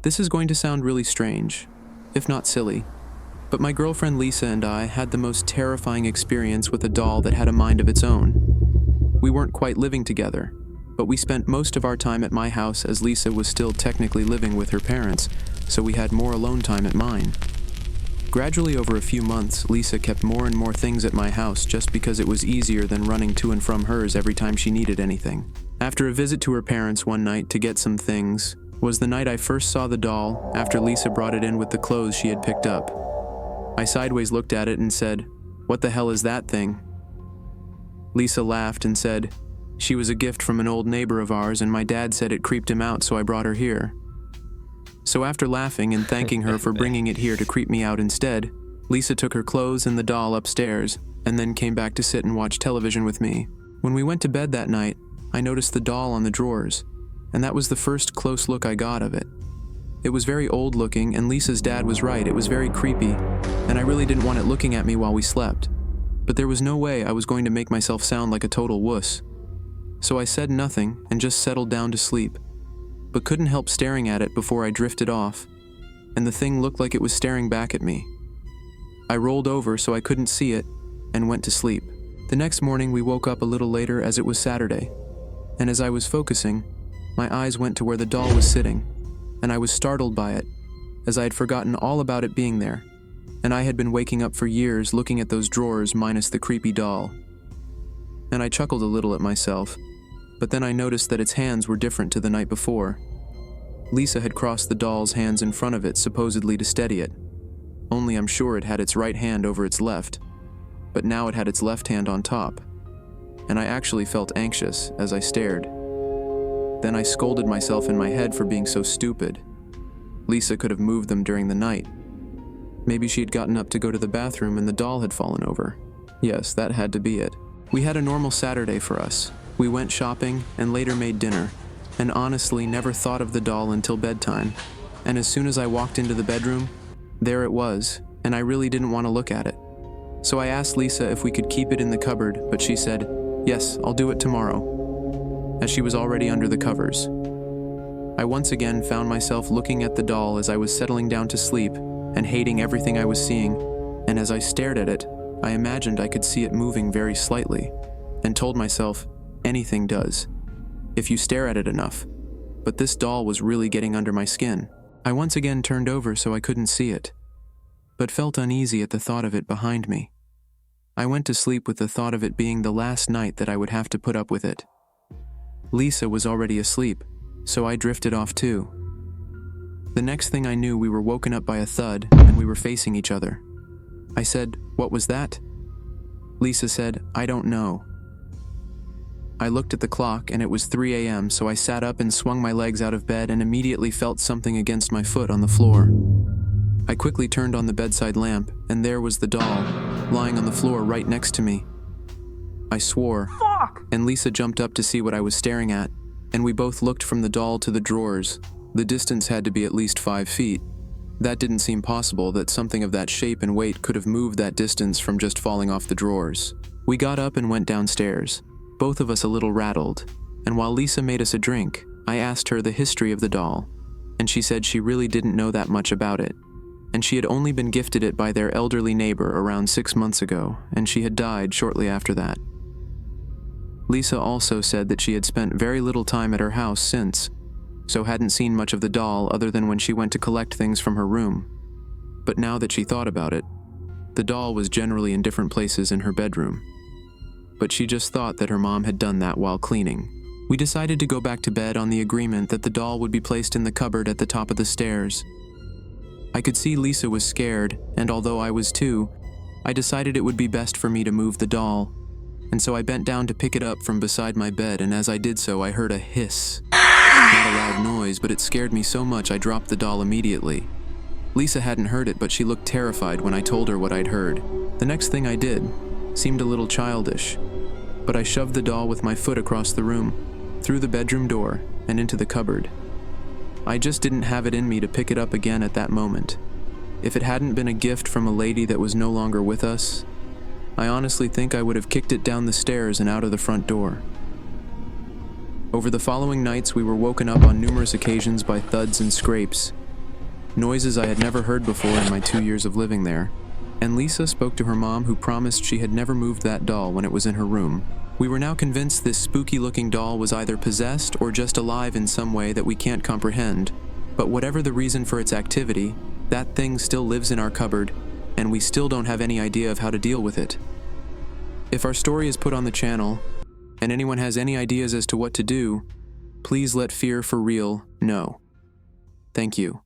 This is going to sound really strange, if not silly, but my girlfriend Lisa and I had the most terrifying experience with a doll that had a mind of its own. We weren't quite living together, but we spent most of our time at my house as Lisa was still technically living with her parents, so we had more alone time at mine. Gradually over a few months, Lisa kept more and more things at my house just because it was easier than running to and from hers every time she needed anything. After a visit to her parents one night to get some things, was the night I first saw the doll after Lisa brought it in with the clothes she had picked up. I sideways looked at it and said, "What the hell is that thing?" Lisa laughed and said, "She was a gift from an old neighbor of ours and my dad said it creeped him out so I brought her here." So after laughing and thanking her for bringing it here to creep me out instead, Lisa took her clothes and the doll upstairs and then came back to sit and watch television with me. When we went to bed that night, I noticed the doll on the drawers, and that was the first close look I got of it. It was very old looking, and Lisa's dad was right, it was very creepy, and I really didn't want it looking at me while we slept. But there was no way I was going to make myself sound like a total wuss. So I said nothing and just settled down to sleep, but couldn't help staring at it before I drifted off, and the thing looked like it was staring back at me. I rolled over so I couldn't see it, and went to sleep. The next morning we woke up a little later as it was Saturday, and as I was focusing, my eyes went to where the doll was sitting, and I was startled by it, as I had forgotten all about it being there, and I had been waking up for years looking at those drawers minus the creepy doll. And I chuckled a little at myself, but then I noticed that its hands were different to the night before. Lisa had crossed the doll's hands in front of it supposedly to steady it, only I'm sure it had its right hand over its left, but now it had its left hand on top, and I actually felt anxious as I stared. Then I scolded myself in my head for being so stupid. Lisa could have moved them during the night. Maybe she had gotten up to go to the bathroom and the doll had fallen over. Yes, that had to be it. We had a normal Saturday for us. We went shopping and later made dinner, and honestly never thought of the doll until bedtime. And as soon as I walked into the bedroom, there it was, and I really didn't want to look at it. So I asked Lisa if we could keep it in the cupboard, but she said, "Yes, I'll do it tomorrow," as she was already under the covers. I once again found myself looking at the doll as I was settling down to sleep and hating everything I was seeing, and as I stared at it, I imagined I could see it moving very slightly, and told myself, anything does, if you stare at it enough. But this doll was really getting under my skin. I once again turned over so I couldn't see it, but felt uneasy at the thought of it behind me. I went to sleep with the thought of it being the last night that I would have to put up with it. Lisa was already asleep, so I drifted off too. The next thing I knew, we were woken up by a thud and we were facing each other. I said, "What was that?" Lisa said, "I don't know." I looked at the clock and it was 3 a.m., so I sat up and swung my legs out of bed and immediately felt something against my foot on the floor. I quickly turned on the bedside lamp, and there was the doll, lying on the floor right next to me. I swore, "Fuck!" and Lisa jumped up to see what I was staring at, and we both looked from the doll to the drawers. The distance had to be at least 5 feet. That didn't seem possible, that something of that shape and weight could have moved that distance from just falling off the drawers. We got up and went downstairs, both of us a little rattled, and while Lisa made us a drink, I asked her the history of the doll, and she said she really didn't know that much about it, and she had only been gifted it by their elderly neighbor around 6 months ago, and she had died shortly after that. Lisa also said that she had spent very little time at her house since, so hadn't seen much of the doll other than when she went to collect things from her room. But now that she thought about it, the doll was generally in different places in her bedroom. But she just thought that her mom had done that while cleaning. We decided to go back to bed on the agreement that the doll would be placed in the cupboard at the top of the stairs. I could see Lisa was scared, and although I was too, I decided it would be best for me to move the doll, and so I bent down to pick it up from beside my bed, and as I did so, I heard a hiss. Not a loud noise, but it scared me so much I dropped the doll immediately. Lisa hadn't heard it, but she looked terrified when I told her what I'd heard. The next thing I did seemed a little childish, but I shoved the doll with my foot across the room, through the bedroom door, and into the cupboard. I just didn't have it in me to pick it up again at that moment. If it hadn't been a gift from a lady that was no longer with us, I honestly think I would have kicked it down the stairs and out of the front door. Over the following nights, we were woken up on numerous occasions by thuds and scrapes, noises I had never heard before in my 2 years of living there. And Lisa spoke to her mom, who promised she had never moved that doll when it was in her room. We were now convinced this spooky-looking doll was either possessed or just alive in some way that we can't comprehend. But whatever the reason for its activity, that thing still lives in our cupboard, and we still don't have any idea of how to deal with it. If our story is put on the channel, and anyone has any ideas as to what to do, please let Fear for Real know. Thank you.